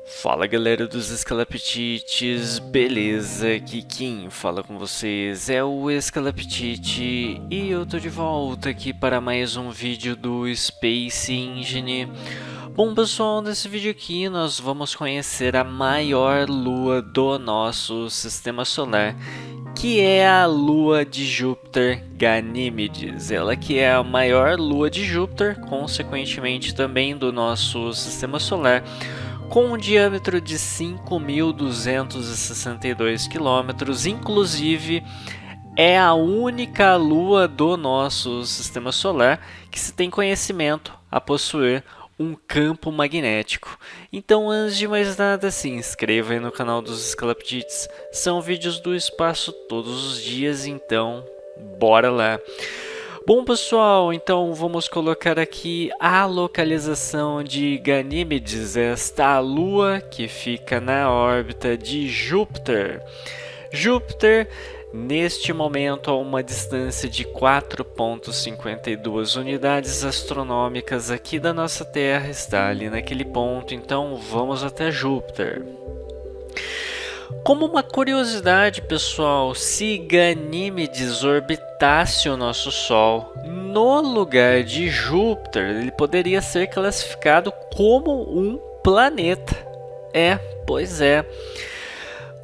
Fala galera dos Escalaptites, beleza? Aqui quem fala com vocês é o Escalaptite e eu tô de volta aqui para mais um vídeo do Space Engine. Bom pessoal, nesse vídeo aqui nós vamos conhecer a maior lua do nosso sistema solar, que é a lua de Júpiter Ganímedes. Ela que é a maior lua de Júpiter, consequentemente também do nosso sistema solar, com um diâmetro de 5.262 km, inclusive é a única lua do nosso sistema solar que se tem conhecimento a possuir um campo magnético. Então, antes de mais nada, se inscreva aí no canal dos Escalaptites. São vídeos do espaço todos os dias, então bora lá. Bom pessoal, então vamos colocar aqui a localização de Ganímedes, esta lua que fica na órbita de Júpiter. Júpiter, neste momento, a uma distância de 4,52 unidades astronômicas aqui da nossa Terra, está ali naquele ponto, então vamos até Júpiter. Como uma curiosidade, pessoal, se Ganímedes orbitasse o nosso Sol no lugar de Júpiter, ele poderia ser classificado como um planeta. Pois é.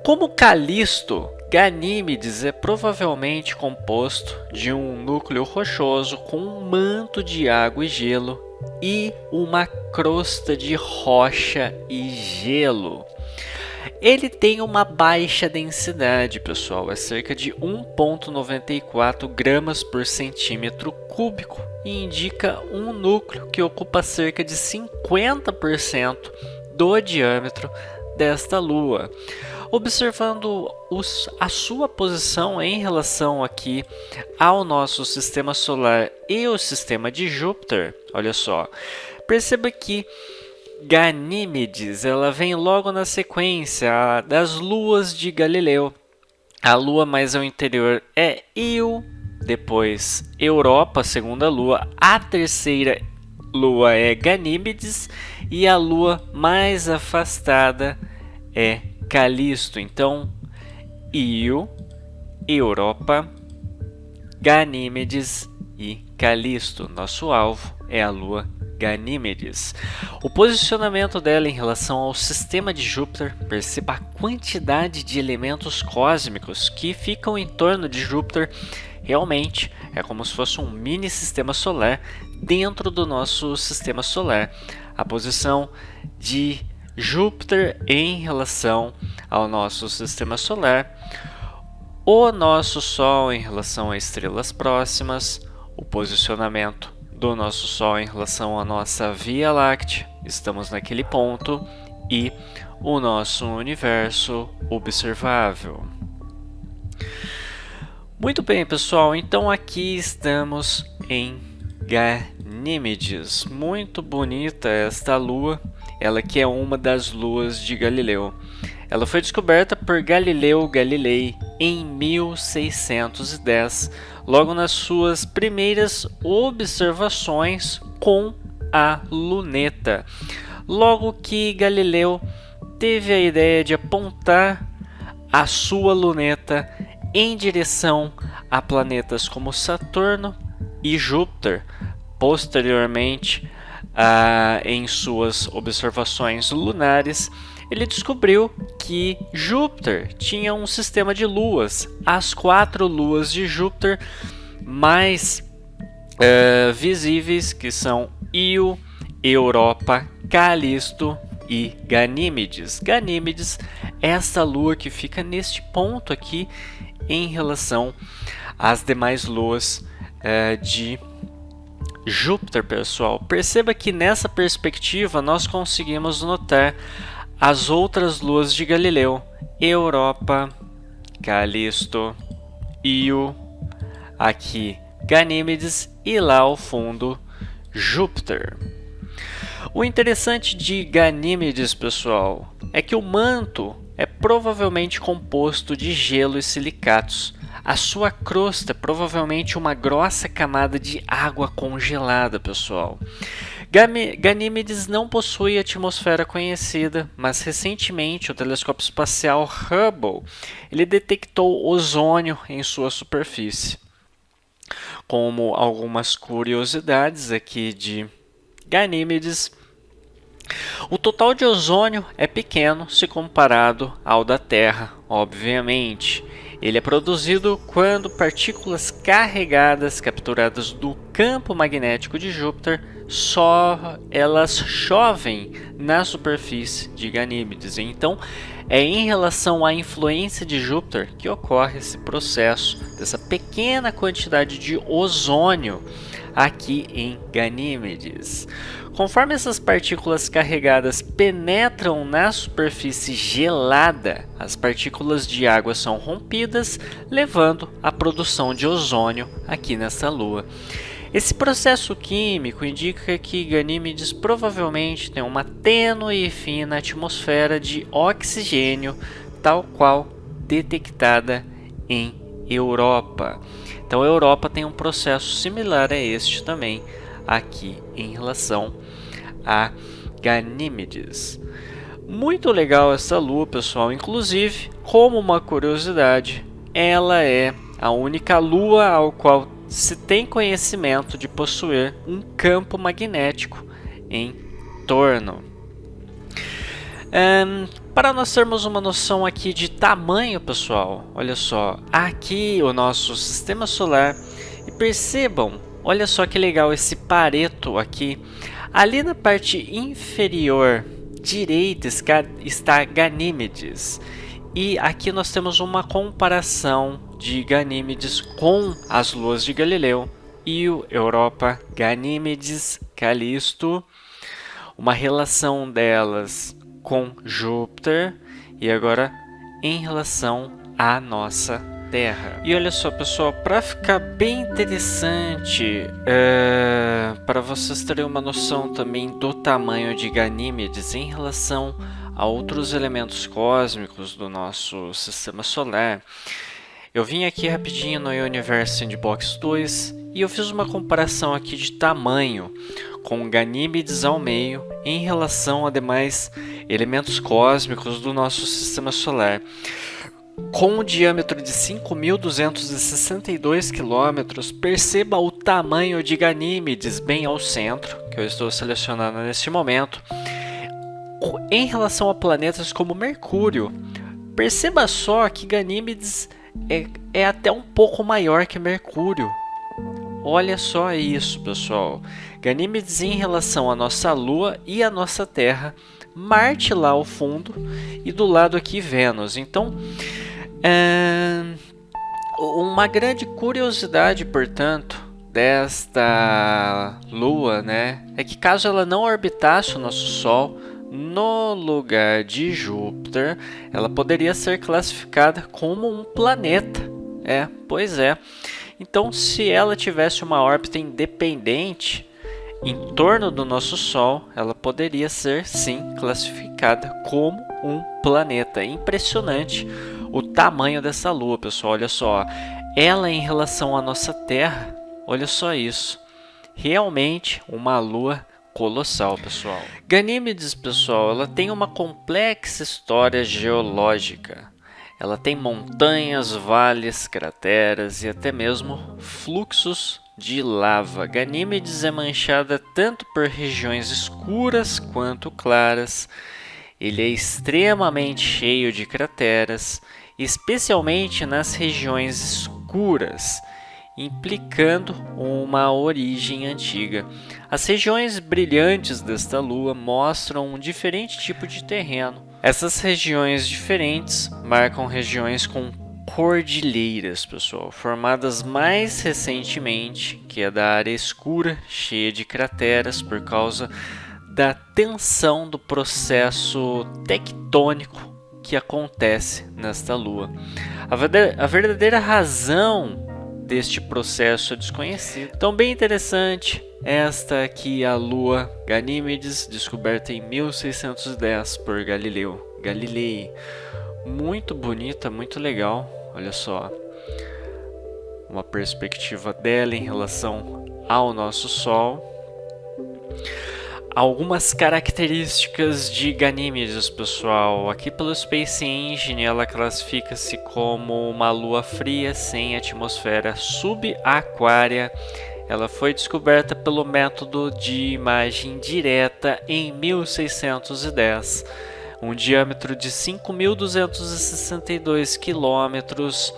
Como Calisto, Ganímedes é provavelmente composto de um núcleo rochoso com um manto de água e gelo e uma crosta de rocha e gelo. Ele tem uma baixa densidade, pessoal, é cerca de 1,94 gramas por centímetro cúbico e indica um núcleo que ocupa cerca de 50% do diâmetro desta lua. Observando a sua posição em relação aqui ao nosso sistema solar e o sistema de Júpiter, olha só, perceba que Ganímedes, ela vem logo na sequência das luas de Galileu. A lua mais ao interior é Io, depois Europa, a segunda lua, a terceira lua é Ganímedes e a lua mais afastada é Calisto. Então, Io, Europa, Ganímedes e Calisto. Nosso alvo é a lua Ganímedes. O posicionamento dela em relação ao sistema de Júpiter, perceba a quantidade de elementos cósmicos que ficam em torno de Júpiter. Realmente é como se fosse um mini sistema solar dentro do nosso sistema solar. A posição de Júpiter em relação ao nosso sistema solar, o nosso Sol em relação a estrelas próximas, o posicionamento do nosso Sol em relação à nossa Via Láctea, estamos naquele ponto, e o nosso universo observável. Muito bem, pessoal, então aqui estamos em Ganímedes. Muito bonita esta lua, ela que é uma das luas de Galileu. Ela foi descoberta por Galileu Galilei em 1610, logo nas suas primeiras observações com a luneta. Logo que Galileu teve a ideia de apontar a sua luneta em direção a planetas como Saturno e Júpiter. Posteriormente, em suas observações lunares, ele descobriu que Júpiter tinha um sistema de luas. As 4 luas de Júpiter mais visíveis, que são Io, Europa, Calisto e Ganímedes. Ganímedes é essa lua que fica neste ponto aqui em relação às demais luas de Júpiter, pessoal. Perceba que nessa perspectiva nós conseguimos notar as outras luas de Galileu: Europa, Calisto, Io, aqui Ganímedes e lá ao fundo Júpiter. O interessante de Ganímedes, pessoal, é que o manto é provavelmente composto de gelo e silicatos. A sua crosta é provavelmente uma grossa camada de água congelada, pessoal. Ganímedes não possui atmosfera conhecida, mas recentemente o telescópio espacial Hubble ele detectou ozônio em sua superfície. Como algumas curiosidades aqui de Ganímedes, o total de ozônio é pequeno se comparado ao da Terra, obviamente. Ele é produzido quando partículas carregadas capturadas do campo magnético de Júpiter elas chovem na superfície de Ganímedes. Então, é em relação à influência de Júpiter que ocorre esse processo dessa pequena quantidade de ozônio aqui em Ganímedes. Conforme essas partículas carregadas penetram na superfície gelada, as partículas de água são rompidas, levando à produção de ozônio aqui nessa Lua. Esse processo químico indica que Ganímedes provavelmente tem uma tênue e fina atmosfera de oxigênio, tal qual detectada em Europa. Então a Europa tem um processo similar a este também aqui em relação a Ganímedes. Muito legal essa lua, pessoal. Inclusive, como uma curiosidade, ela é a única lua ao qual se tem conhecimento de possuir um campo magnético em torno. Para nós termos uma noção aqui de tamanho, pessoal, olha só, aqui o nosso sistema solar, e percebam, olha só que legal esse Pareto aqui, ali na parte inferior direita está Ganímedes, e aqui nós temos uma comparação de Ganímedes com as luas de Galileu, Io, Europa, Ganímedes, Calisto, uma relação delas com Júpiter e agora em relação à nossa Terra. E olha só, pessoal, para ficar bem interessante, para vocês terem uma noção também do tamanho de Ganímedes em relação a outros elementos cósmicos do nosso sistema solar, eu vim aqui rapidinho no Universe Sandbox 2 e eu fiz uma comparação aqui de tamanho com Ganímedes ao meio em relação a demais elementos cósmicos do nosso sistema solar. Com um diâmetro de 5.262 km, perceba o tamanho de Ganímedes bem ao centro, que eu estou selecionando neste momento. Em relação a planetas como Mercúrio, perceba só que Ganímedes é até um pouco maior que Mercúrio. Olha só isso, pessoal. Ganímedes em relação à nossa Lua e à nossa Terra, Marte lá ao fundo e do lado aqui Vênus. Então, uma grande curiosidade, portanto, desta Lua, né, é que caso ela não orbitasse o nosso Sol, no lugar de Júpiter, ela poderia ser classificada como um planeta. Pois é. Então, se ela tivesse uma órbita independente em torno do nosso Sol, ela poderia ser, sim, classificada como um planeta. É impressionante o tamanho dessa Lua, pessoal. Olha só, ela em relação à nossa Terra, olha só isso. Realmente uma Lua colossal, pessoal. Ganímedes, pessoal, ela tem uma complexa história geológica. Ela tem montanhas, vales, crateras e até mesmo fluxos de lava. Ganímedes é manchada tanto por regiões escuras quanto claras. Ele é extremamente cheio de crateras, especialmente nas regiões escuras, implicando uma origem antiga. As regiões brilhantes desta lua mostram um diferente tipo de terreno. Essas regiões diferentes marcam regiões com cordilheiras, pessoal, formadas mais recentemente, que é da área escura, cheia de crateras por causa da tensão do processo tectônico que acontece nesta lua. A verdadeira razão deste processo é desconhecida. Então, bem interessante, esta aqui é a lua Ganímedes, descoberta em 1610 por Galileu Galilei. Muito bonita, muito legal. Olha só, uma perspectiva dela em relação ao nosso Sol. Algumas características de Ganímedes, pessoal. Aqui pelo Space Engine, ela classifica-se como uma lua fria sem atmosfera subaquária. Ela foi descoberta pelo método de imagem direta em 1610. Um diâmetro de 5.262 quilômetros.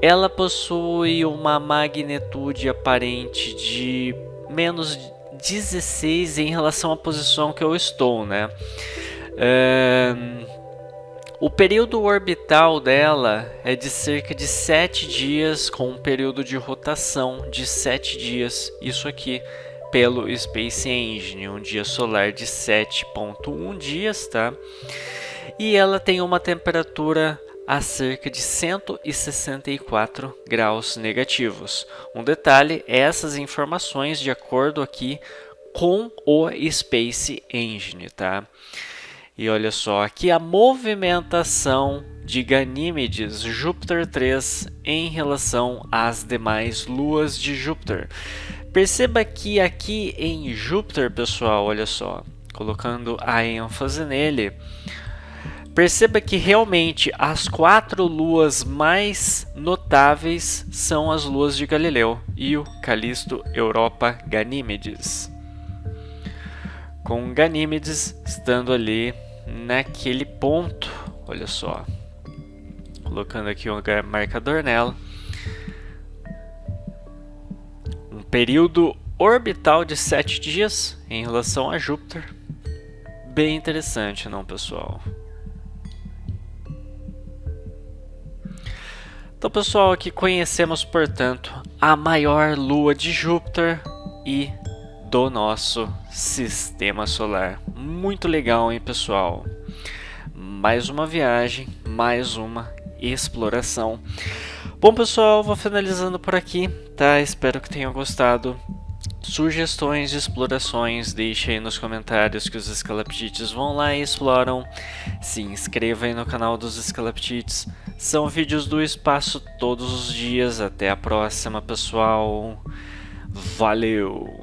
Ela possui uma magnitude aparente de menos 16 em relação à posição que eu estou, né? O período orbital dela é de cerca de 7 dias, com um período de rotação de 7 dias. Isso aqui pelo Space Engine, um dia solar de 7,1 dias, tá? E ela tem uma temperatura a cerca de 164 graus negativos. Um detalhe, essas informações de acordo aqui com o Space Engine, tá? E olha só, aqui a movimentação de Ganímedes Júpiter 3 em relação às demais luas de Júpiter. Perceba que aqui em Júpiter, pessoal, olha só, colocando a ênfase nele, perceba que realmente as 4 luas mais notáveis são as luas de Galileu, Io, Calisto, Europa, Ganímedes. Com Ganímedes estando ali naquele ponto, olha só, colocando aqui um marcador nela, um período orbital de 7 dias em relação a Júpiter. Bem interessante, não, pessoal? Então, pessoal, aqui conhecemos, portanto, a maior lua de Júpiter e do nosso sistema solar. Muito legal, hein, pessoal? Mais uma viagem, mais uma exploração. Bom, pessoal, vou finalizando por aqui, tá? Espero que tenham gostado. Sugestões de explorações, deixe aí nos comentários que os Escalaptites vão lá e exploram. Se inscreva aí no canal dos Escalaptites. São vídeos do espaço todos os dias. Até a próxima, pessoal. Valeu!